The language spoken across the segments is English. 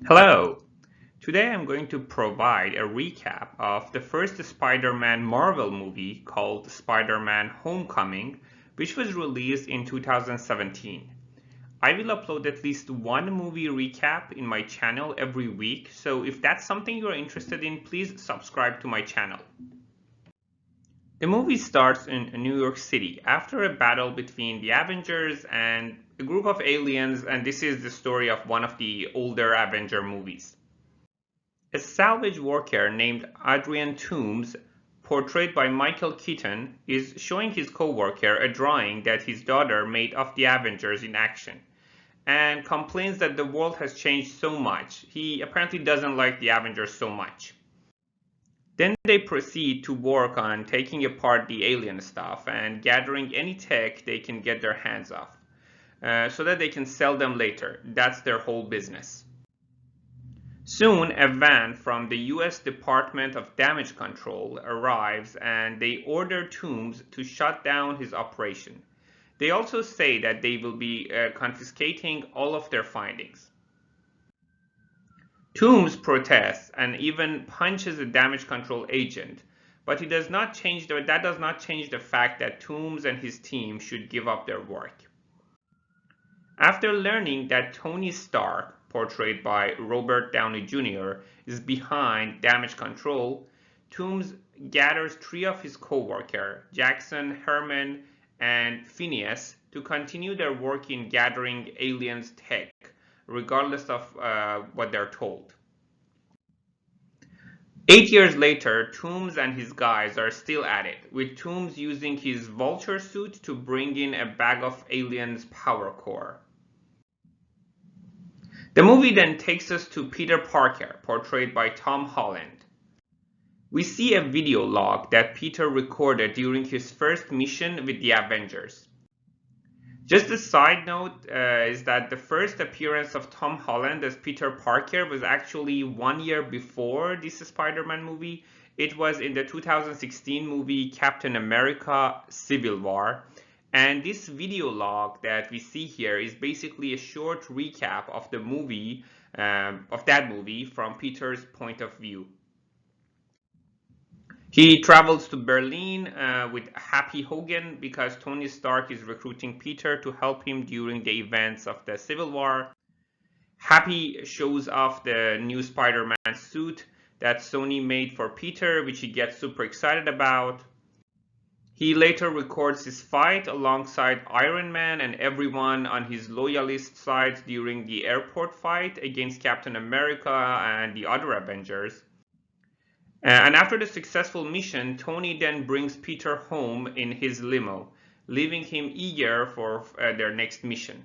Hello! Today I'm going to provide a recap of the first Spider-Man Marvel movie called Spider-Man Homecoming, which was released in 2017. I will upload at least one movie recap in my channel every week, so if that's something you're interested in, please subscribe to my channel. The movie starts in New York City after a battle between the Avengers and a group of aliens, and this is the story of one of the older Avenger movies. A salvage worker named Adrian Toomes, portrayed by Michael Keaton, is showing his co-worker a drawing that his daughter made of the Avengers in action, and complains that the world has changed so much. He apparently doesn't like the Avengers so much. Then they proceed to work on taking apart the alien stuff and gathering any tech they can get their hands off, so that they can sell them later. That's their whole business. Soon, a van from the US Department of Damage Control arrives and they order Toomes to shut down his operation. They also say that they will be confiscating all of their findings. Toomes protests and even punches a damage control agent, but that does not change the fact that Toomes and his team should give up their work. After learning that Tony Stark, portrayed by Robert Downey Jr., is behind damage control, Toomes gathers three of his co-workers, Jackson, Herman, and Phineas, to continue their work in gathering aliens' tech, regardless of what they're told. 8 years later, Toomes and his guys are still at it, with Toomes using his vulture suit to bring in a bag of aliens' power core. The movie then takes us to Peter Parker, portrayed by Tom Holland. We see a video log that Peter recorded during his first mission with the Avengers. Just a side note is that the first appearance of Tom Holland as Peter Parker was actually 1 year before this Spider-Man movie. It was in the 2016 movie Captain America: Civil War. And this video log that we see here is basically a short recap of the movie, of that movie from Peter's point of view. He travels to Berlin with Happy Hogan because Tony Stark is recruiting Peter to help him during the events of the Civil War. Happy shows off the new Spider-Man suit that Sony made for Peter, which he gets super excited about. He later records his fight alongside Iron Man and everyone on his loyalist side during the airport fight against Captain America and the other Avengers. And after the successful mission, Tony then brings Peter home in his limo, leaving him eager for their next mission.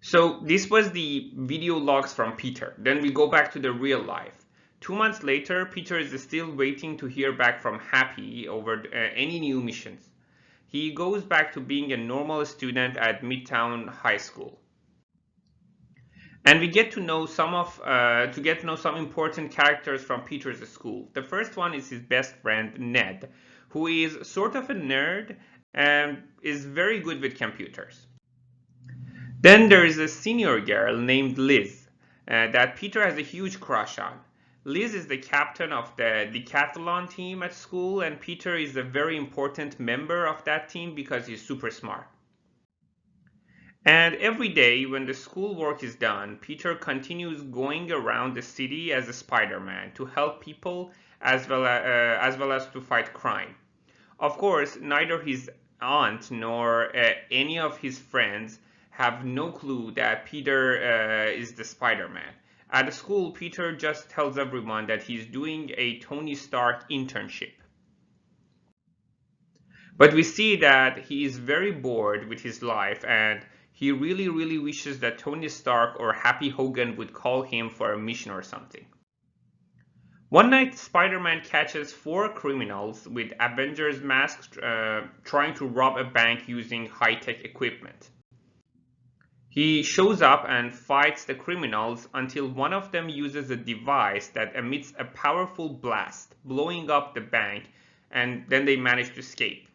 So this was the video logs from Peter. Then we go back to the real life. 2 months later, Peter is still waiting to hear back from Happy over any new missions. He goes back to being a normal student at Midtown High School. And we get to know some important characters from Peter's school. The first one is his best friend, Ned, who is sort of a nerd and is very good with computers. Then there is a senior girl named Liz that Peter has a huge crush on. Liz is the captain of the decathlon team at school, and Peter is a very important member of that team because he's super smart. And every day when the schoolwork is done, Peter continues going around the city as a Spider-Man to help people as well as to fight crime. Of course, neither his aunt nor any of his friends have no clue that Peter is the Spider-Man. At school, Peter just tells everyone that he's doing a Tony Stark internship. But we see that he is very bored with his life and he really wishes that Tony Stark or Happy Hogan would call him for a mission or something. One night, Spider-Man catches 4 criminals with Avengers masks trying to rob a bank using high-tech equipment. He shows up and fights the criminals until one of them uses a device that emits a powerful blast, blowing up the bank, and then they manage to escape.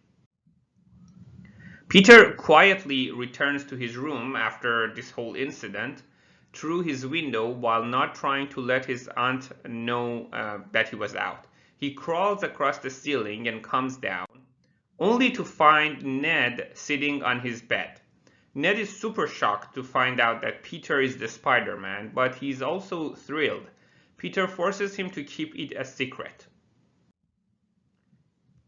Peter quietly returns to his room after this whole incident, through his window while not trying to let his aunt know that he was out. He crawls across the ceiling and comes down, only to find Ned sitting on his bed. Ned is super shocked to find out that Peter is the Spider-Man, but he's also thrilled. Peter forces him to keep it a secret.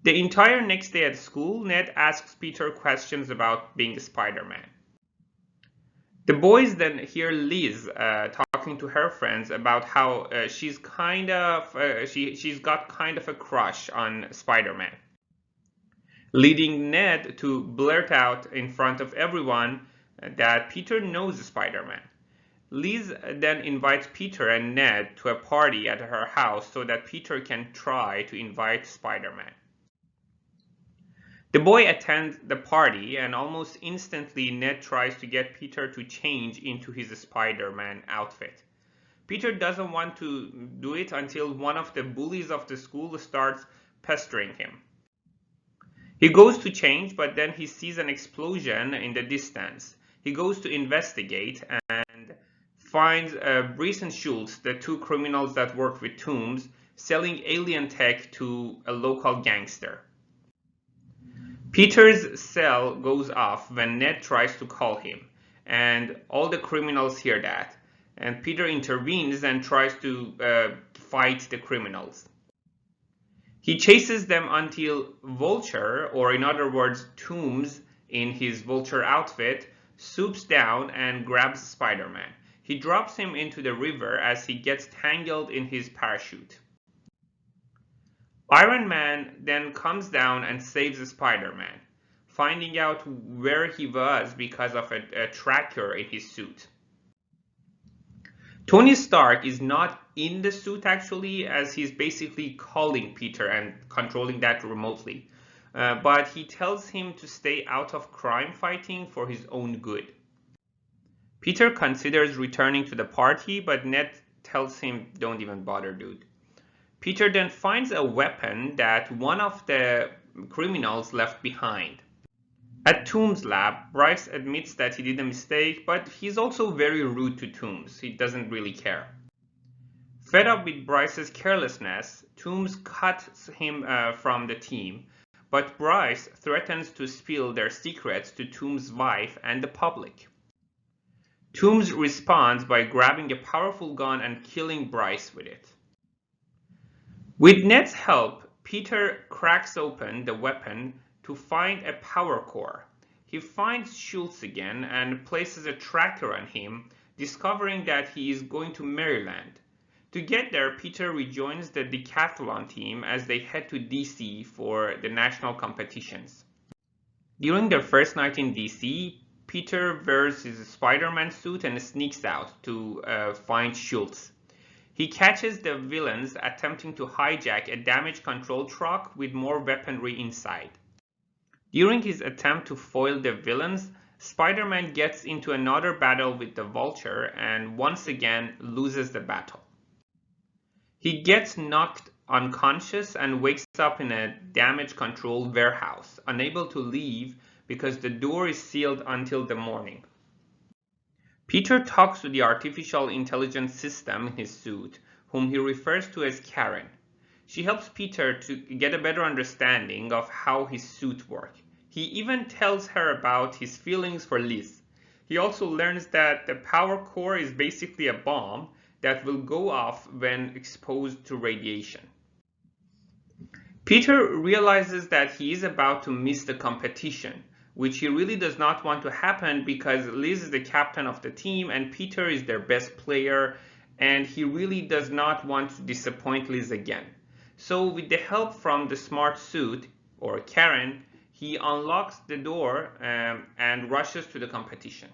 The entire next day at school, Ned asks Peter questions about being Spider-Man. The boys then hear Liz talking to her friends about how she's got kind of a crush on Spider-Man, leading Ned to blurt out in front of everyone that Peter knows Spider-Man. Liz then invites Peter and Ned to a party at her house so that Peter can try to invite Spider-Man. The boy attends the party, and almost instantly Ned tries to get Peter to change into his Spider-Man outfit. Peter doesn't want to do it until one of the bullies of the school starts pestering him. He goes to change, but then he sees an explosion in the distance. He goes to investigate and finds Brees and Schultz, the two criminals that work with Toomes, selling alien tech to a local gangster. Peter's cell goes off when Ned tries to call him, and all the criminals hear that. And Peter intervenes and tries to fight the criminals. He chases them until Vulture, or in other words, Toomes, in his Vulture outfit, swoops down and grabs Spider-Man. He drops him into the river as he gets tangled in his parachute. Iron Man then comes down and saves Spider-Man, finding out where he was because of a tracker in his suit. Tony Stark is not in the suit actually, as he's basically calling Peter and controlling that remotely. But he tells him to stay out of crime fighting for his own good. Peter considers returning to the party, but Ned tells him, "Don't even bother, dude." Peter then finds a weapon that one of the criminals left behind. At Toomes' lab, Bryce admits that he did a mistake, but he's also very rude to Toomes. He doesn't really care. Fed up with Bryce's carelessness, Toomes cuts him from the team, but Bryce threatens to spill their secrets to Toomes' wife and the public. Toomes responds by grabbing a powerful gun and killing Bryce with it. With Ned's help, Peter cracks open the weapon to find a power core. He finds Schultz again and places a tracker on him, discovering that he is going to Maryland. To get there, Peter rejoins the decathlon team as they head to DC for the national competitions. During their first night in DC, Peter wears his Spider-Man suit and sneaks out to find Schultz. He catches the villains attempting to hijack a damage control truck with more weaponry inside. During his attempt to foil the villains, Spider-Man gets into another battle with the Vulture and once again loses the battle. He gets knocked unconscious and wakes up in a damage control warehouse, unable to leave because the door is sealed until the morning. Peter talks to the artificial intelligence system in his suit, whom he refers to as Karen. She helps Peter to get a better understanding of how his suit works. He even tells her about his feelings for Liz. He also learns that the power core is basically a bomb that will go off when exposed to radiation. Peter realizes that he is about to miss the competition, which he really does not want to happen because Liz is the captain of the team and Peter is their best player, and he really does not want to disappoint Liz again. So with the help from the smart suit, or Karen, he unlocks the door and rushes to the competition.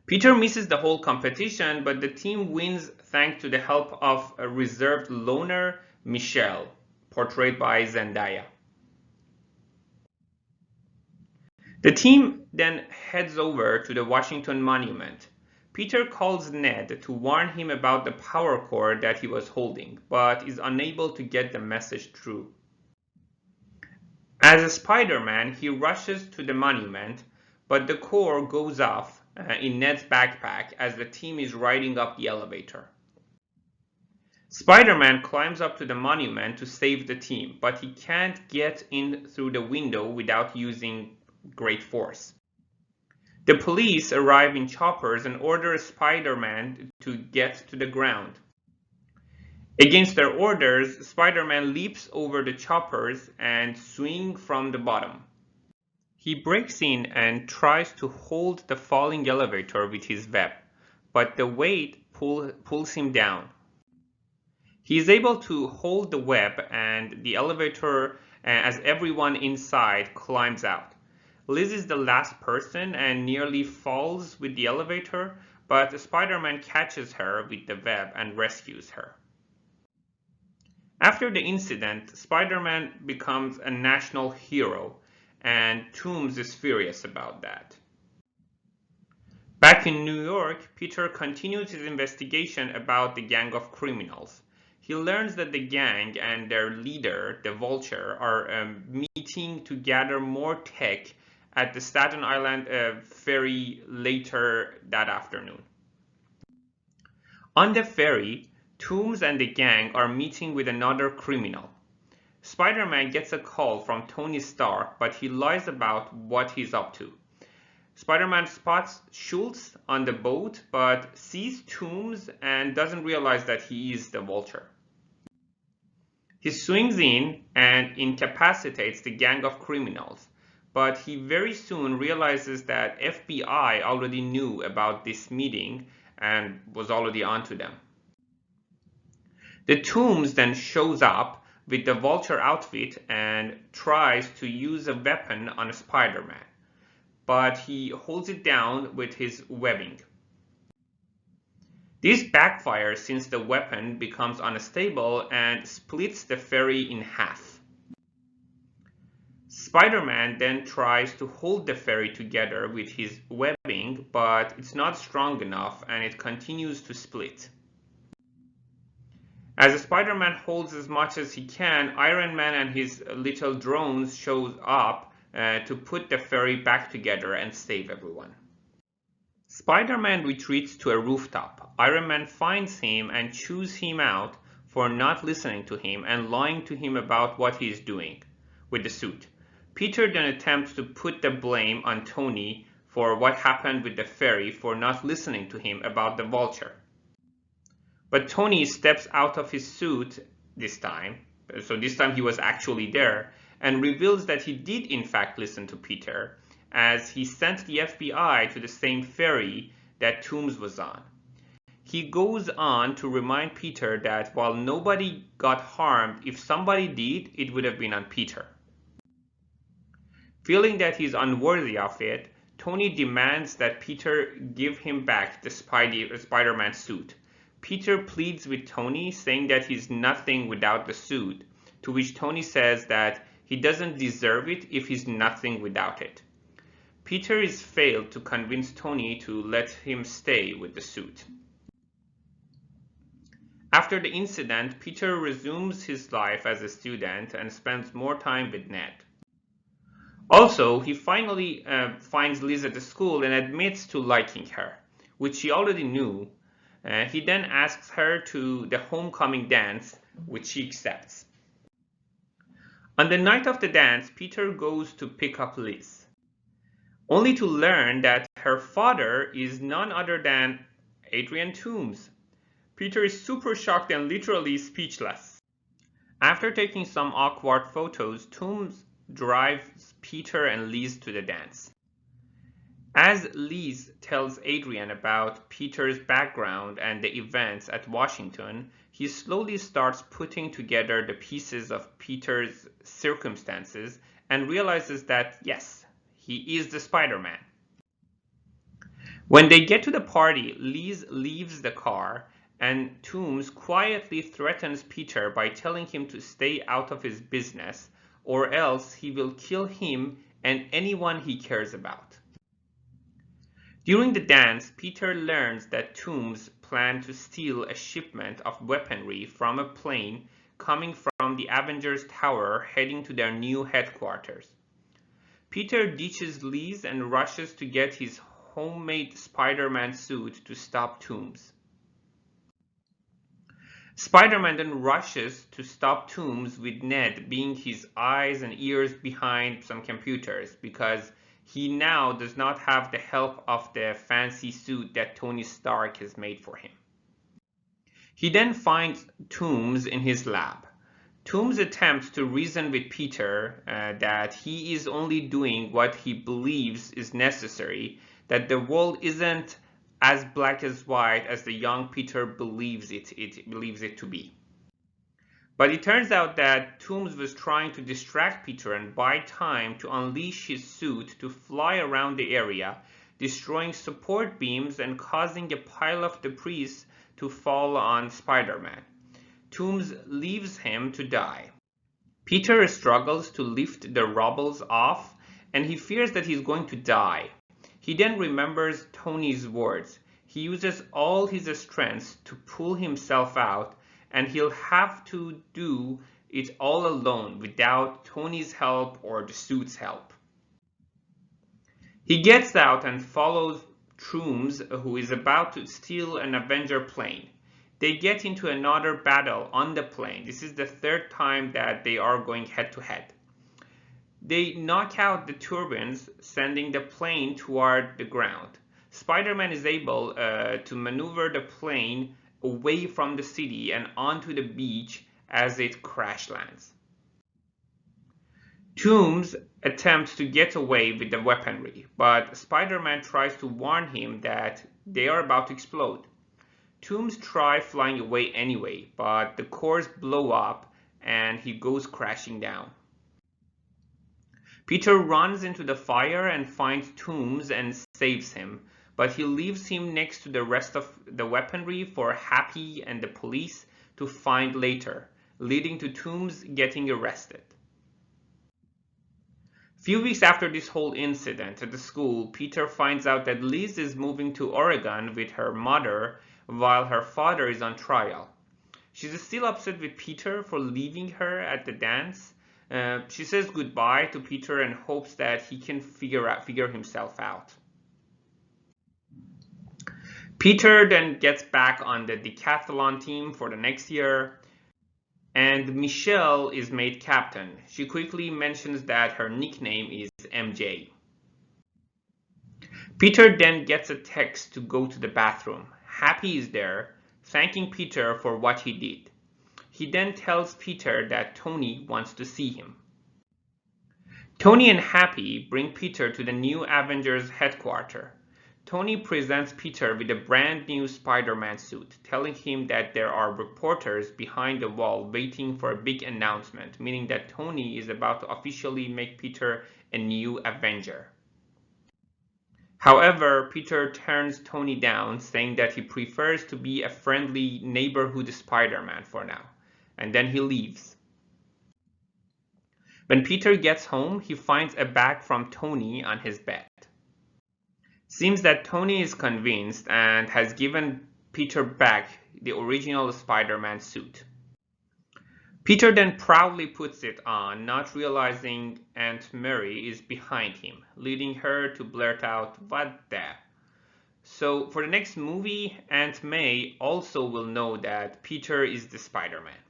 Peter misses the whole competition, but the team wins thanks to the help of a reserved loner, Michelle, portrayed by Zendaya. The team then heads over to the Washington Monument. Peter calls Ned to warn him about the power core that he was holding, but is unable to get the message through. As a Spider-Man, he rushes to the monument, but the core goes off in Ned's backpack as the team is riding up the elevator. Spider-Man climbs up to the monument to save the team, but he can't get in through the window without using great force. The police arrive in choppers and order Spider-Man to get to the ground. Against their orders, Spider-Man leaps over the choppers and swings from the bottom. He breaks in and tries to hold the falling elevator with his web, but the weight pulls him down. He is able to hold the web and the elevator as everyone inside climbs out. Liz is the last person and nearly falls with the elevator, but Spider-Man catches her with the web and rescues her. After the incident, Spider-Man becomes a national hero, and Toomes is furious about that. Back in New York, Peter continues his investigation about the gang of criminals. He learns that the gang and their leader, the Vulture, are meeting to gather more tech at the Staten Island ferry later that afternoon. On the ferry, Toomes and the gang are meeting with another criminal. Spider-Man gets a call from Tony Stark, but he lies about what he's up to. Spider-Man spots Schultz on the boat, but sees Toomes and doesn't realize that he is the Vulture. He swings in and incapacitates the gang of criminals, but he very soon realizes that FBI already knew about this meeting and was already onto them. The Toomes then shows up with the Vulture outfit and tries to use a weapon on Spider-Man, but he holds it down with his webbing. This backfires since the weapon becomes unstable and splits the ferry in half. Spider-Man then tries to hold the ferry together with his webbing, but it's not strong enough and it continues to split. As Spider-Man holds as much as he can, Iron Man and his little drones show up to put the ferry back together and save everyone. Spider-Man retreats to a rooftop. Iron Man finds him and chews him out for not listening to him and lying to him about what he is doing with the suit. Peter then attempts to put the blame on Tony for what happened with the ferry for not listening to him about the Vulture. But Tony steps out of his suit this time, so this time he was actually there, and reveals that he did in fact listen to Peter, as he sent the FBI to the same ferry that Toomes was on. He goes on to remind Peter that while nobody got harmed, if somebody did, it would have been on Peter. Feeling that he's unworthy of it, Tony demands that Peter give him back the Spider-Man suit. Peter pleads with Tony, saying that he's nothing without the suit, to which Tony says that he doesn't deserve it if he's nothing without it. Peter is failed to convince Tony to let him stay with the suit. After the incident, Peter resumes his life as a student and spends more time with Ned. Also, he finally finds Liz at the school and admits to liking her, which he already knew. He then asks her to the homecoming dance, which she accepts. On the night of the dance, Peter goes to pick up Liz, only to learn that her father is none other than Adrian Toomes. Peter is super shocked and literally speechless. After taking some awkward photos, Toomes drives Peter and Liz to the dance. As Liz tells Adrian about Peter's background and the events at Washington, he slowly starts putting together the pieces of Peter's circumstances and realizes that, yes, he is the Spider-Man. When they get to the party, Liz leaves the car and Toomes quietly threatens Peter by telling him to stay out of his business, or else he will kill him and anyone he cares about. During the dance, Peter learns that Toomes planned to steal a shipment of weaponry from a plane coming from the Avengers Tower heading to their new headquarters. Peter ditches Liz and rushes to get his homemade Spider-Man suit to stop Toomes. Spider-Man then rushes to stop Toomes, with Ned being his eyes and ears behind some computers because he now does not have the help of the fancy suit that Tony Stark has made for him. He then finds Toomes in his lab. Toomes attempts to reason with Peter that he is only doing what he believes is necessary, that the world isn't as black as white as the young Peter believes it to be. But it turns out that Toomes was trying to distract Peter and buy time to unleash his suit to fly around the area, destroying support beams and causing a pile of debris to fall on Spider-Man. Toomes leaves him to die. Peter struggles to lift the rubble off, and he fears that he's going to die. He then remembers Tony's words. He uses all his strength to pull himself out, and he'll have to do it all alone without Tony's help or the suit's help. He gets out and follows Toomes, who is about to steal an Avenger plane. They get into another battle on the plane. This is the third time that they are going head to head. They knock out the turbines, sending the plane toward the ground. Spider-Man is able to maneuver the plane away from the city and onto the beach as it crash lands. Toomes attempts to get away with the weaponry, but Spider-Man tries to warn him that they are about to explode. Toomes tries flying away anyway, but the cores blow up and he goes crashing down. Peter runs into the fire and finds Toomes and saves him, but he leaves him next to the rest of the weaponry for Happy and the police to find later, leading to Toomes getting arrested. A few weeks after this whole incident at the school, Peter finds out that Liz is moving to Oregon with her mother while her father is on trial. She's still upset with Peter for leaving her at the dance. She says goodbye to Peter and hopes that he can figure himself out. Peter then gets back on the decathlon team for the next year, and Michelle is made captain. She quickly mentions that her nickname is MJ. Peter then gets a text to go to the bathroom. Happy is there, thanking Peter for what he did. He then tells Peter that Tony wants to see him. Tony and Happy bring Peter to the new Avengers headquarters. Tony presents Peter with a brand new Spider-Man suit, telling him that there are reporters behind the wall waiting for a big announcement, meaning that Tony is about to officially make Peter a new Avenger. However, Peter turns Tony down, saying that he prefers to be a friendly neighborhood Spider-Man for now, and then he leaves. When Peter gets home, he finds a bag from Tony on his bed. Seems that Tony is convinced and has given Peter back the original Spider-Man suit. Peter then proudly puts it on, not realizing Aunt Mary is behind him, leading her to blurt out, "What the?" So for the next movie, Aunt May also will know that Peter is the Spider-Man.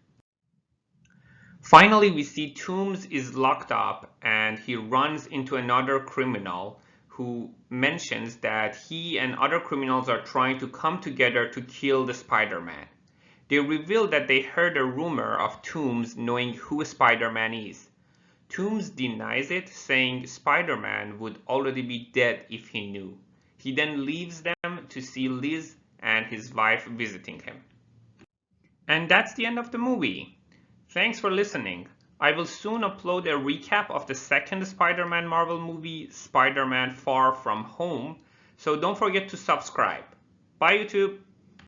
Finally, we see Toomes is locked up and he runs into another criminal who mentions that he and other criminals are trying to come together to kill the Spider-Man. They reveal that they heard a rumor of Toomes knowing who Spider-Man is. Toomes denies it, saying Spider-Man would already be dead if he knew. He then leaves them to see Liz and his wife visiting him. And that's the end of the movie. Thanks for listening. I will soon upload a recap of the second Spider-Man Marvel movie, Spider-Man Far From Home, so don't forget to subscribe. Bye YouTube!